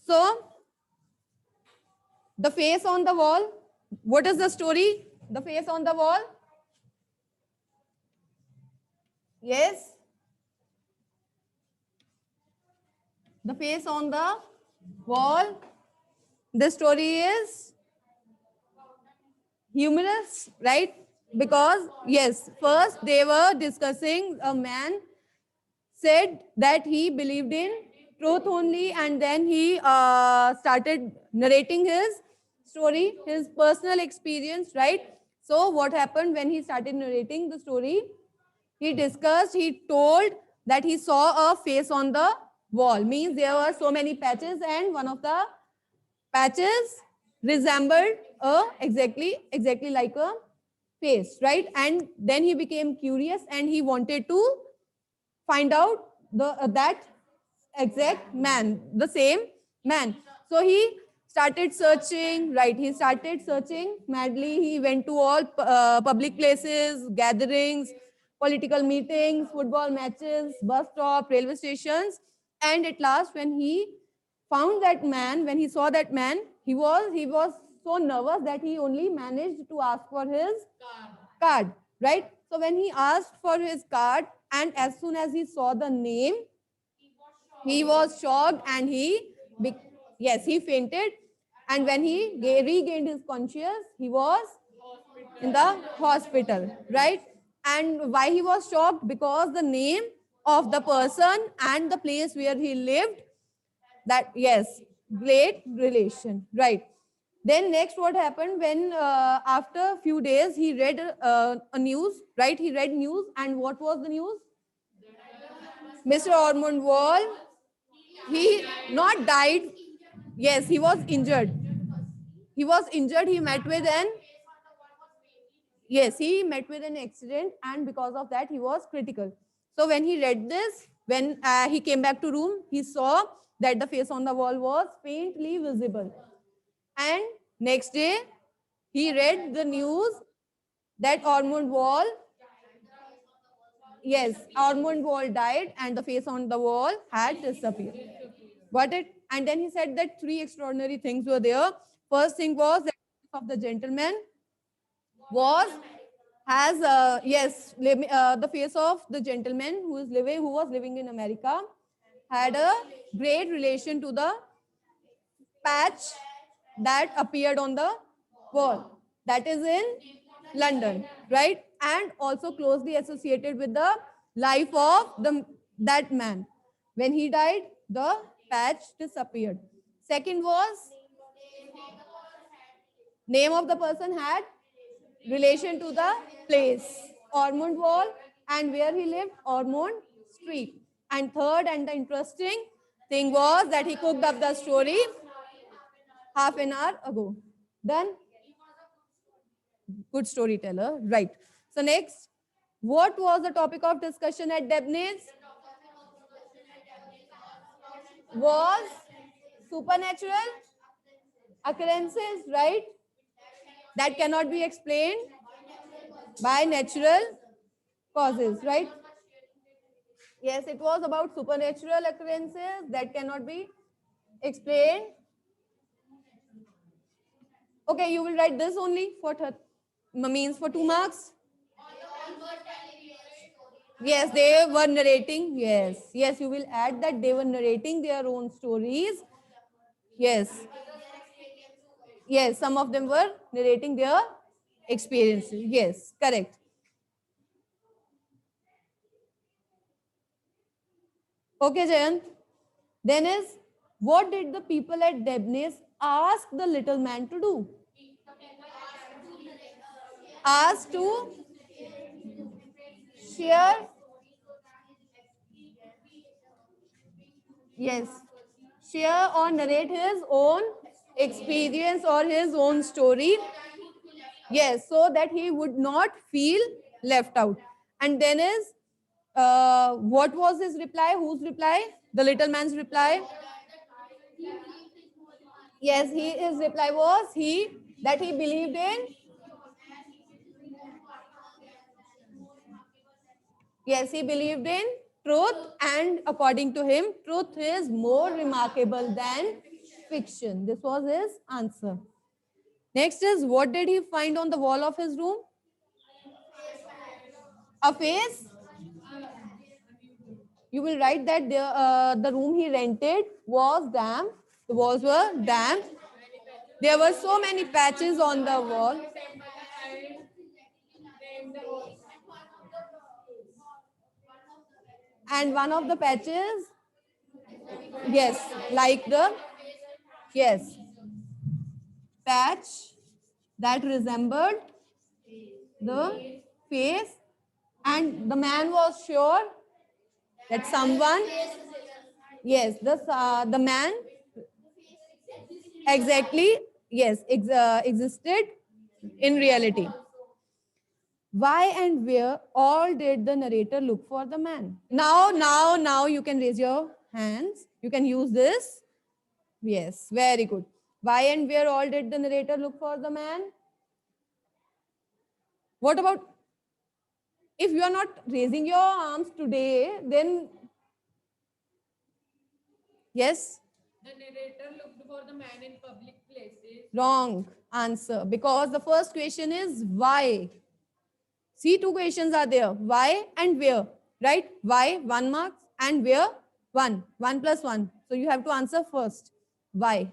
So the face on the wall. What is the story? The face on the wall. Yes. The face on the wall. The story is humorous, right? Because yes, first they were discussing, a man said that he believed in truth only, and then he started narrating his story, his personal experience, right? So what happened when he started narrating the story? He told that he saw a face on the wall, means there were so many patches, and one of the patches resembled exactly like a face, right? And then he became curious and he wanted to find out that exact man, the same man. So he started searching, right? He started searching madly. He went to all public places, gatherings, political meetings, football matches, bus stop, railway stations, and at last, when he found that man, when he saw that man, he was so nervous that he only managed to ask for his card, right? So when he asked for his card, and as soon as he saw the name, he was shocked and yes, he fainted. And when he regained his conscious, he was in the hospital, right? And why he was shocked? Because the name of the person and the place where he lived, that yes, great relation, right? Then next, what happened when after a few days he read a news, right? He read news, and what was the news? Mr. Ormond Wall, he not died. Yes, he was injured. He was injured. He met with an Yes, he met with an accident, and because of that, he was critical. So when he read this, when he came back to room, he saw that the face on the wall was faintly visible. And next day, he read the news that Ormond Wall, yes, Ormond Wall died, and the face on the wall had disappeared. Got it? And then he said that three extraordinary things were there. First thing was that of the gentleman was has the face of the gentleman who was living in America had a great relation to the patch that appeared on the wall, that is in London, right? And also closely associated with the life of that man. When he died, the patch disappeared. Second was name of the person had relation to the place, Ormond Wall, and where he lived, Ormond Street. And third, and the interesting thing was that he cooked up the story half an hour ago. Done? Good storyteller, right? So next, what was the topic of discussion at Debney's? Was supernatural occurrences, right? That cannot be explained by natural causes, right? Yes, it was about supernatural occurrences that cannot be explained. Okay, you will write this only for means for 2 marks. Yes, they were narrating. Yes, yes, you will add that they were narrating their own stories. Yes, yes, some of them were narrating their experiences. Yes, correct. Okay, Jayant. Then is, what did the people at Debney's ask the little man to do? Asked to share, yes, share or narrate his own experience or his own story. Yes, so that he would not feel left out. And then is, what was his reply? Whose reply? The little man's reply. Yes, his reply was that he believed in. Yes, he believed in truth, and according to him, truth is more remarkable than fiction. This was his answer. Next is, what did he find on the wall of his room? A face. You will write that the room he rented was damp. The walls were damp. There were so many patches on the wall. And one of the patches, yes, like the, yes, patch that resembled the face, and the man was sure that someone, yes, the man exactly, yes, existed in reality. Why and where all did the narrator look for the man? Now you can raise your hands. You can use this. Yes, very good. Why and where all did the narrator look for the man? What about if you are not raising your arms today, then yes? The narrator looked for the man in public places. Wrong answer, because the first question is why. See, two questions are there. Why and where, right? Why, 1 mark, and where, 1. 1 plus 1. So you have to answer first. Why?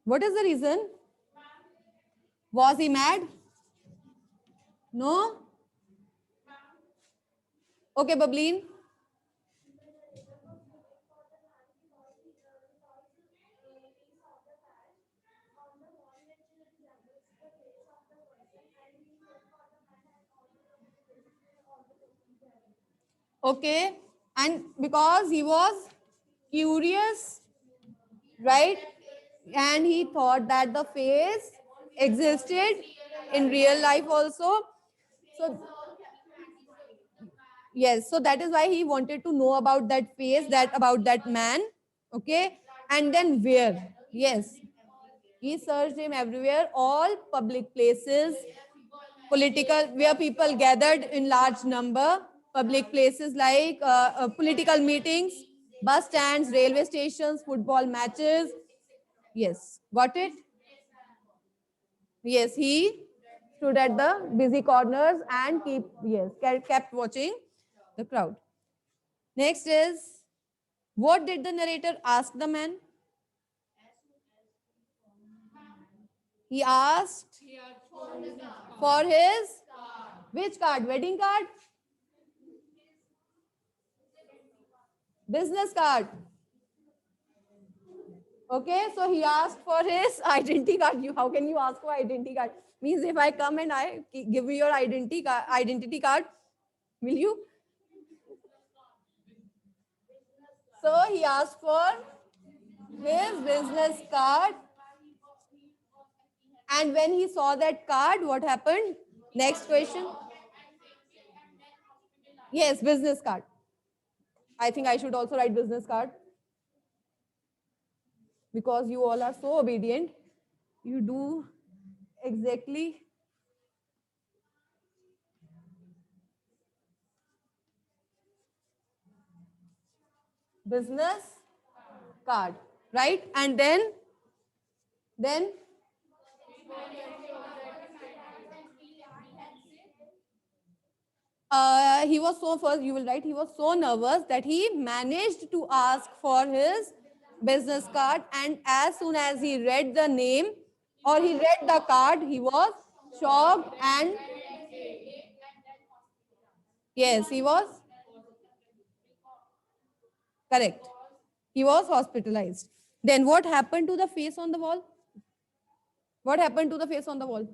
What is the reason? Was he mad? No? Okay, Bableen. Okay. And because he was curious, right? And he thought that the face existed in real life also. So yes, so that is why he wanted to know about that face, that about that man. Okay. And then where? Yes. He searched him everywhere, all public places, political, where people gathered in large number, public places like political meetings, bus stands, railway stations, football matches. Yes, got it? Yes, he stood at the busy corners and kept watching the crowd. Next is, what did the narrator ask the man? He asked for his which card? Wedding card? Business card. Okay, so he asked for his identity card. How can you ask for identity card? Means if I come and I give you your identity card, will you? So he asked for his business card. And when he saw that card, what happened? Next question. Yes, business card. I think I should also write business card, because you all are so obedient. You do exactly. Business card, right? And then he was so, first you will write, he was so nervous that he managed to ask for his business card, and as soon as he read the name or he read the card, he was shocked, and yes, he was correct. He was hospitalized. Then what happened to the face on the wall? What happened to the face on the wall?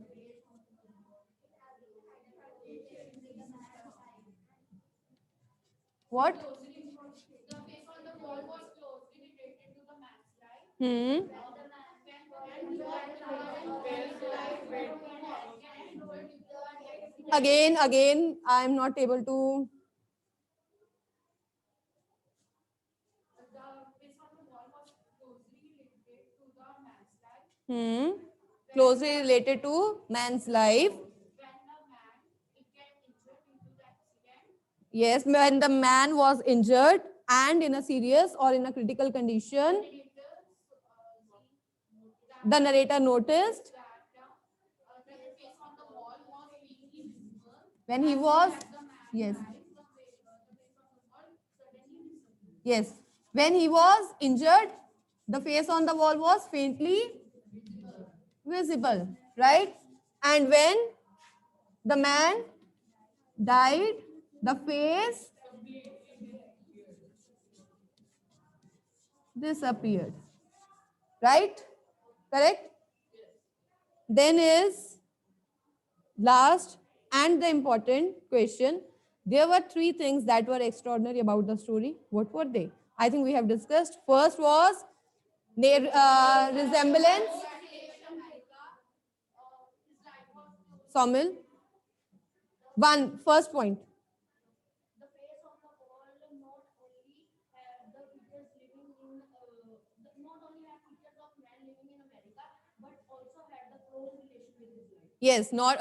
What? Hmm. Again, I am not able to. Hmm. Closely related to man's life. Yes, when the man was injured and in a serious or in a critical condition. the narrator noticed when he was, yes, yes, when he was injured, the face on the wall was faintly visible, right? And when the man died, the face disappeared, right? Correct? Then is last and the important question. There were three things that were extraordinary about the story. What were they? I think we have discussed. First was resemblance. Somil. First point. Yes, not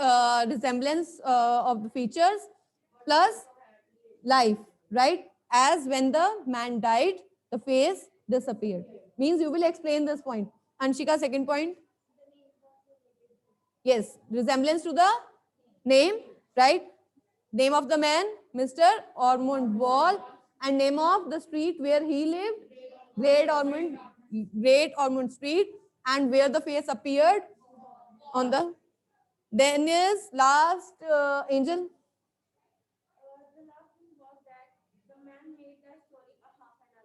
resemblance of the features plus life, right? As when the man died, the face disappeared. Means you will explain this point. Anshika, second point. Yes, resemblance to the name, right? Name of the man, Mr. Ormond Wall, and name of the street where he lived, Great Ormond Street, and where the face appeared on the. Then is last Angel.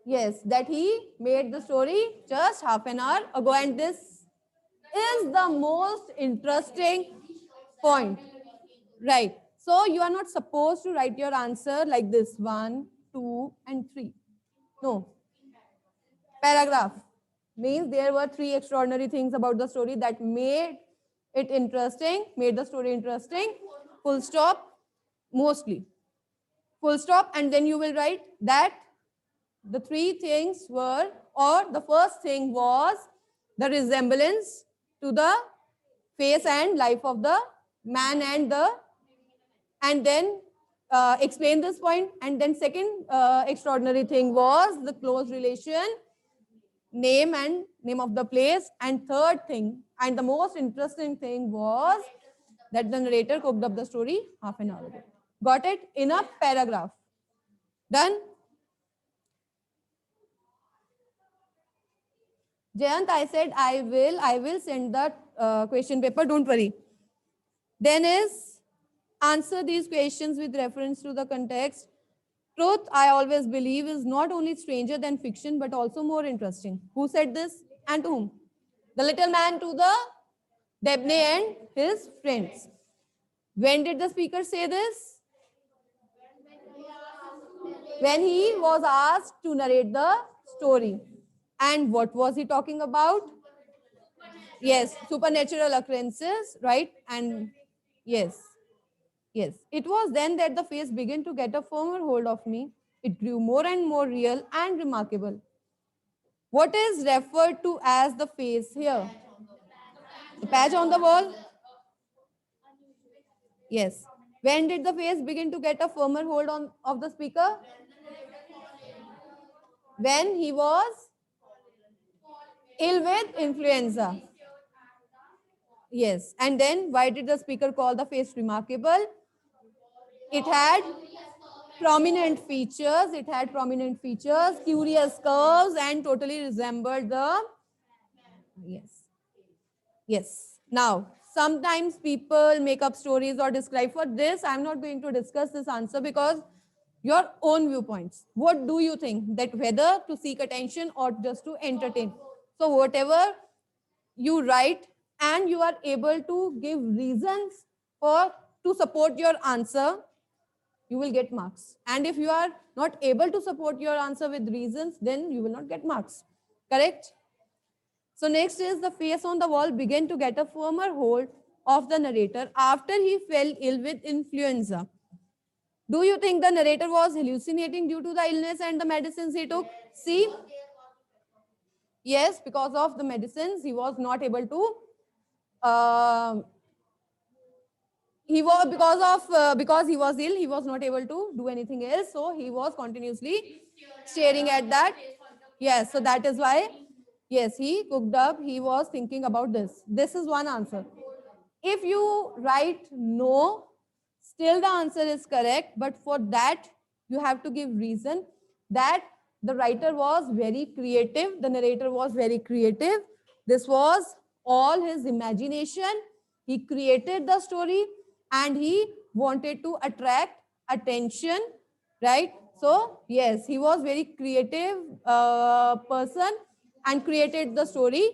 Yes, that he made the story just half an hour ago, and this is the most interesting point. Right. So you are not supposed to write your answer like this 1, 2, and 3. No. Paragraph means there were three extraordinary things about the story that made it interesting, made the story interesting. Full stop, mostly. Full stop, and then you will write that the three things were, or the first thing was the resemblance to the face and life of the man and then explain this point. And then second extraordinary thing was the close relation, name and name of the place. And third thing, and the most interesting thing was that the narrator cooked up the story half an hour ago. Got it? In a paragraph. Done? Jayant, I said I will send the question paper, don't worry. Then is answer these questions with reference to the context. Truth, I always believe, is not only stranger than fiction, but also more interesting. Who said this and to whom? The little man to the Debney and his friends. When did the speaker say this? When he was asked to narrate the story. And what was he talking about? Yes, supernatural occurrences, right? And yes, yes. It was then that the face began to get a firmer hold of me. It grew more and more real and remarkable. What is referred to as the face here? The patch on the wall? Yes. When did the face begin to get a firmer hold of the speaker? When he was ill with influenza. Yes. And then why did the speaker call the face remarkable? It had prominent features. It had prominent features, curious curves, and totally resembled the. Yes. Yes. Now, sometimes people make up stories or describe. For this, I'm not going to discuss this answer because your own viewpoints. What do you think that whether to seek attention or just to entertain? So whatever you write and you are able to give reasons for to support your answer, you will get marks. And if you are not able to support your answer with reasons, then you will not get marks. Correct? So next is the face on the wall began to get a firmer hold of the narrator after he fell ill with influenza. Do you think the narrator was hallucinating due to the illness and the medicines he took? See? Yes, because of the medicines, he was not able to. Because he was ill, he was not able to do anything else. So he was continuously staring at that. Yes, so that is why. Yes, he cooked up. He was thinking about this. This is one answer. If you write no, still the answer is correct. But for that, you have to give reason that the writer was very creative. The narrator was very creative. This was all his imagination. He created the story and he wanted to attract attention, right? So yes, he was very creative person and created the story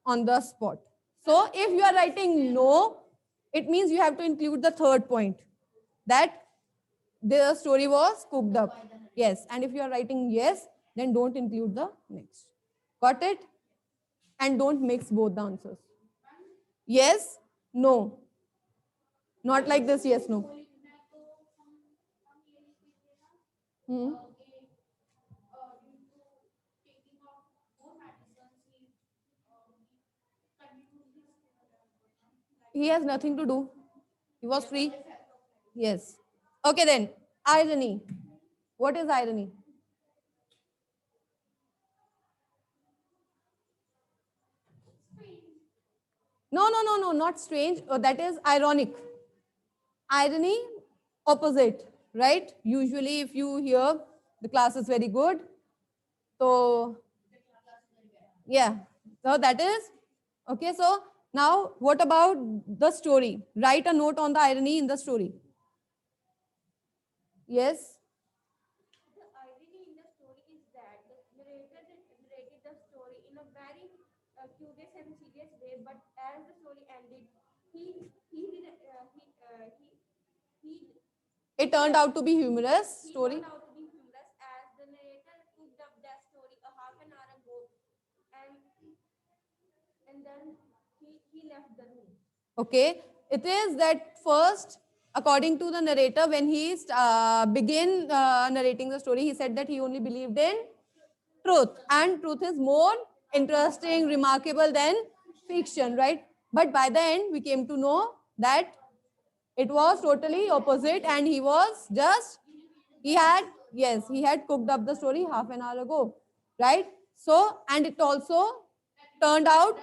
on the spot. So if you are writing no, it means you have to include the third point, that the story was cooked up. Yes, and if you are writing yes, then don't include the next. Got it? And don't mix both the answers. Yes, no. Not like this, yes, no. Hmm. He has nothing to do. He was free. Yes. Okay then. Irony. What is irony? No, no, no, no, not strange. That is ironic. Irony, opposite, right? Usually, if you hear the class is very good, so yeah, so that is okay. So now, what about the story? Write a note on the irony in the story. Yes. The irony in the story is that the narrator narrated the story in a very curious and serious way, but as the story ended, he did he It turned out to be humorous he story. turned out to be humorous as the narrator cooked up that story a half an hour ago, and and then he left the room. Okay, it is that first, according to the narrator, when he began narrating the story, he said that he only believed in truth, and truth is more interesting, remarkable than fiction, right? But by the end, we came to know that it was totally opposite, and he was just he had yes he had cooked up the story half an hour ago, right? So, and it also turned out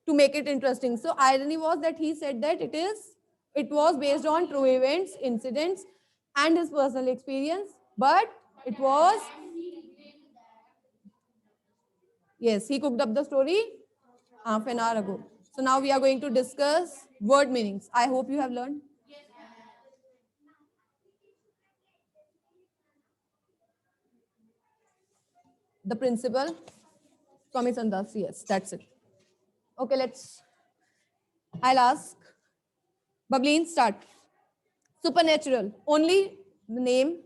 to make it interesting. So irony was that he said that it was based on true events, incidents, and his personal experience, but it was yes, he cooked up the story half an hour ago. So now we are going to discuss word meanings. I hope you have learned. The principle, Swami Sandas, yes, that's it. Okay, I'll ask. Bableen, start. Supernatural, only the name,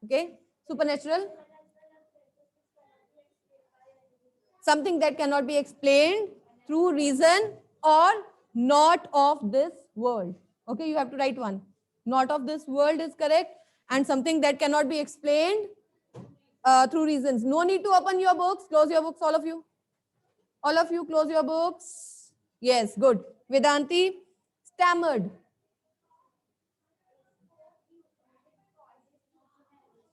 okay? Supernatural, something that cannot be explained through reason or not of this world. Okay, you have to write one. Not of this world is correct, and something that cannot be explained through reasons. No need to open your books. Close your books, all of you. All of you, close your books. Yes, good. Vedanti, stammered.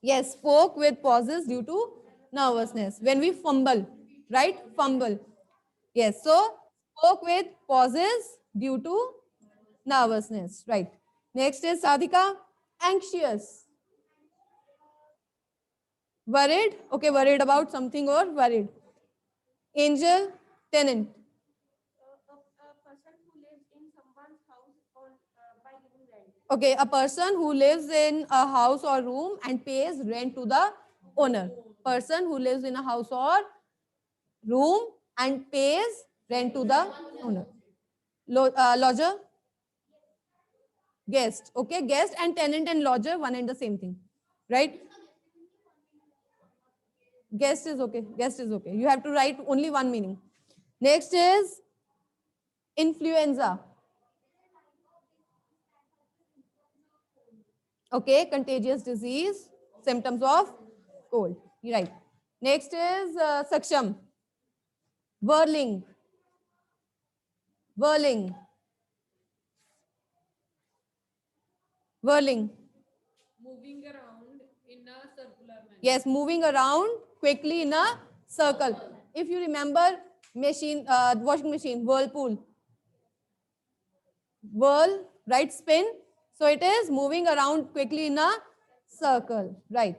Yes, spoke with pauses due to nervousness. When we fumble, right? Fumble. Yes, so spoke with pauses due to nervousness, right? Next is Sadhika, anxious. Worried, okay, worried about something or worried. Angel, tenant. A person who lives in someone's house on by giving rent. Okay, a person who lives in a house or room and pays rent to the owner. Person who lives in a house or room and pays rent to the owner. Lodger, guest. Okay, guest and tenant and lodger, one and the same thing, right? Guest is okay. Guest is okay. You have to write only one meaning. Next is influenza. Okay, contagious disease, symptoms of cold. You right. Next is saksham. Whirling. Whirling. Whirling. Moving around in a circular manner. Yes, moving around quickly in a circle. If you remember machine, washing machine, whirlpool, whirl, right, spin. So it is moving around quickly in a circle, right.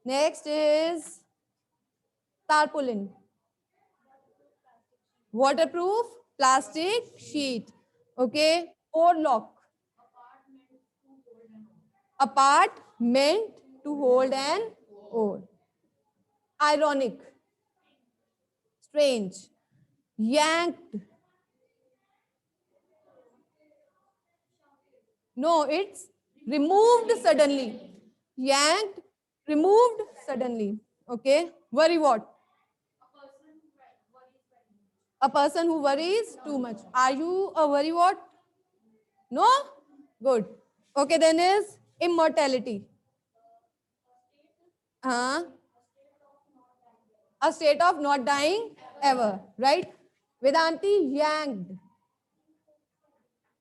Next is tarpaulin, waterproof plastic sheet. Okay, or lock, apart meant to hold an oar. Ironic, strange, yanked. No, it's removed suddenly. Yanked, removed suddenly. Okay. Worry what? A person who worries too much. Are you a worry what? No? Good. Okay, then is immortality. Uh, a state of not dying ever. Right? Vedanti, yanked,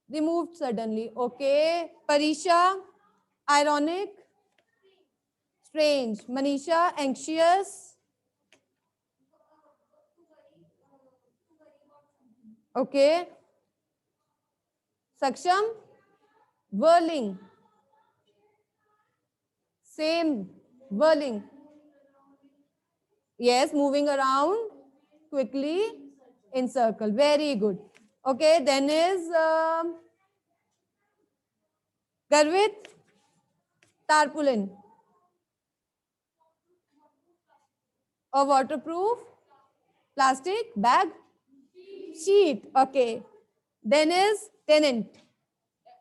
removed suddenly. Okay. Parisha, ironic, strange. Manisha, anxious. Okay. Saksham, whirling. Same, whirling. Yes, moving around quickly in circle. Very good. Okay, then is Garvit, tarpaulin. A waterproof plastic bag sheet. Okay. Then is tenant.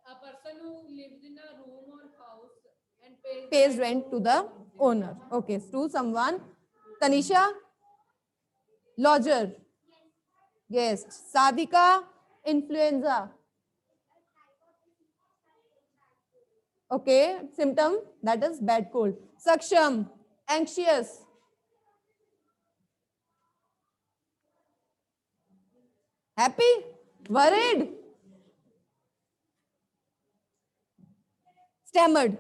A person who lives in a room or house and pays rent to the owner. Okay, to someone. Tanisha, lodger. Yes. Sadhika, influenza. Okay, symptom that is bad cold. Saksham, anxious. Happy, worried, stammered.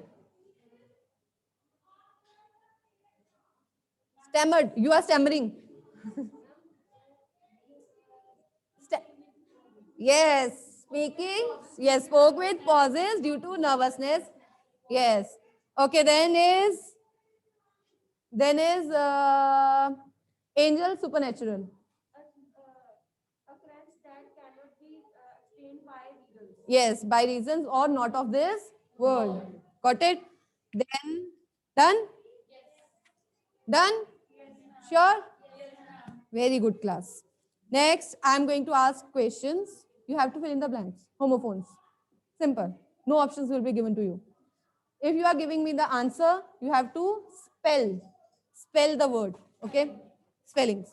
Stammered, you are stammering. Sta- yes, speaking. Yes, spoke with pauses due to nervousness. Yes. Okay, then is angel supernatural. Occurrence that cannot be explained by reasons. Yes, by reasons or not of this world. Got it? Then done? Done? Sure? Very good class. Next, I am going to ask questions. You have to fill in the blanks. Homophones. Simple. No options will be given to you. If you are giving me the answer, you have to spell the word. Okay? Spellings.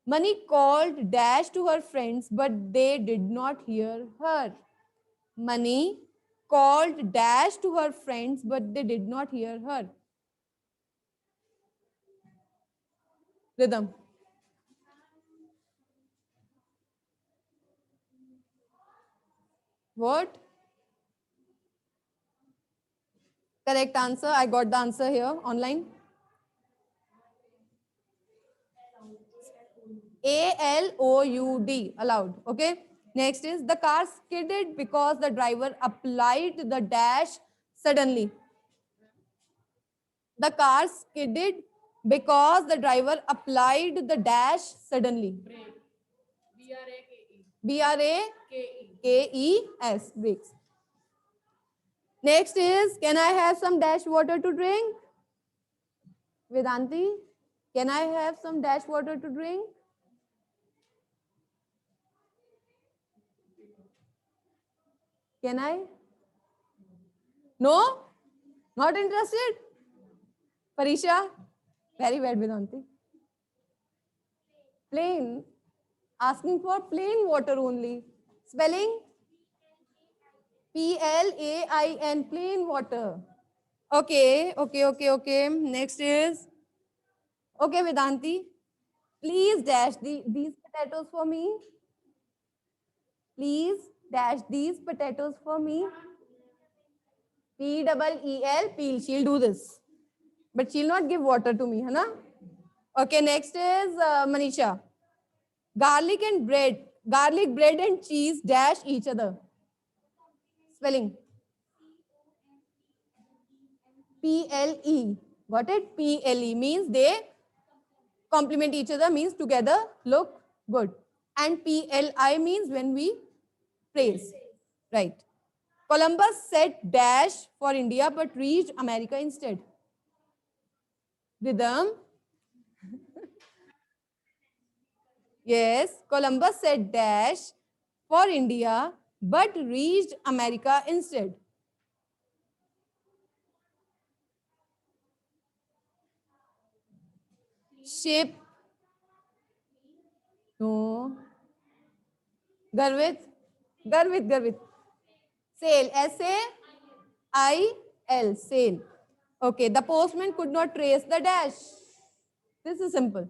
Money called Dash to her friends, but they did not hear her. Money called Dash to her friends, but they did not hear her. Rhythm. What? Correct answer. I got the answer here online. ALOUD. Allowed. Okay. Next is the car skidded because the driver applied the dash suddenly. The car skidded because the driver applied the dash suddenly. BRAKES. Brakes. Next is, can I have some dash water to drink? Vedanti, can I have some dash water to drink? Can I? No? Not interested? Parisha? Very bad, Vedanti. Plain. Asking for plain water only. Spelling? PLAIN, plain water. Okay. Next is, okay, Vedanti. Please dash these potatoes for me. Please dash these potatoes for me. PEEL, peel. She'll do this. but she'll not give water to me, है ना? Okay, next is Manisha. Garlic bread and cheese dash each other. Spelling. PLE. Got it? PLE means they complement each other, means together look good. And PLI means when we praise. Right. Columbus set dash for India but reached America instead. Rhythm. Yes, Columbus set dash for India but reached America instead. Ship. No. Garvit. Sail. SAIL. Sail. Okay, the postman could not trace the dash. This is simple.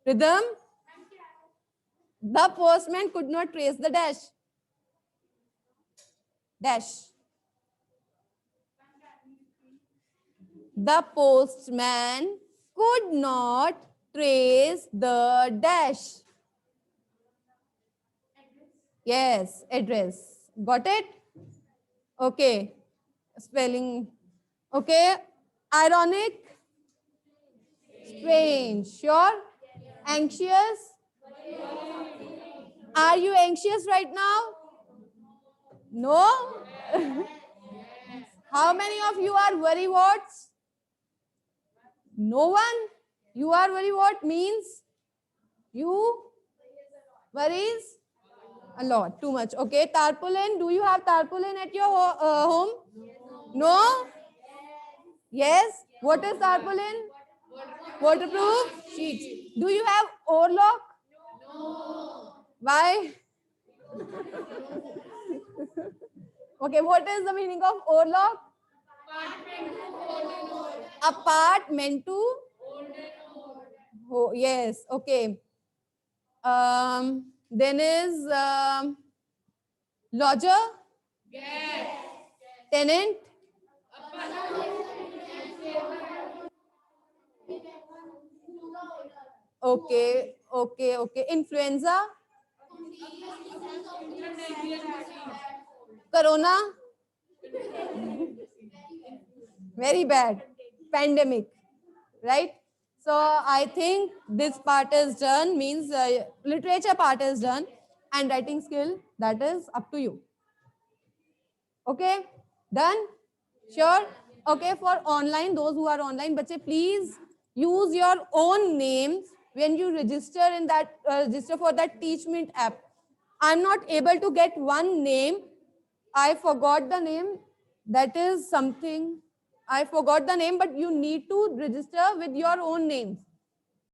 Rhythm. The postman could not trace the dash. Dash. The postman could not trace the dash. Yes, address. Got it? Okay. Spelling. Okay. Ironic. Strange. Sure? Anxious? Are you anxious right now? No? How many of you are worrywarts? No one? You are worrywart means you worries a lot, too much. Okay, tarpaulin. Do you have tarpaulin at your home? No? Yes? What is tarpaulin? Waterproof sheets. Do you have overlock? Why? Okay, what is the meaning of overlock? Apartment to? Oh, yes, okay. Then is lodger? Tenant? Okay, okay, okay. Influenza? Corona? Very bad. Pandemic, right? So I think this part is done, means literature part is done, and writing skill, that is up to you. Okay, done? Sure? Okay, for online, those who are online, bache, please use your own names when you register in that register for that Teachmeet app. I'm not able to get one name. I forgot the name. That is something. I forgot the name, but you need to register with your own names.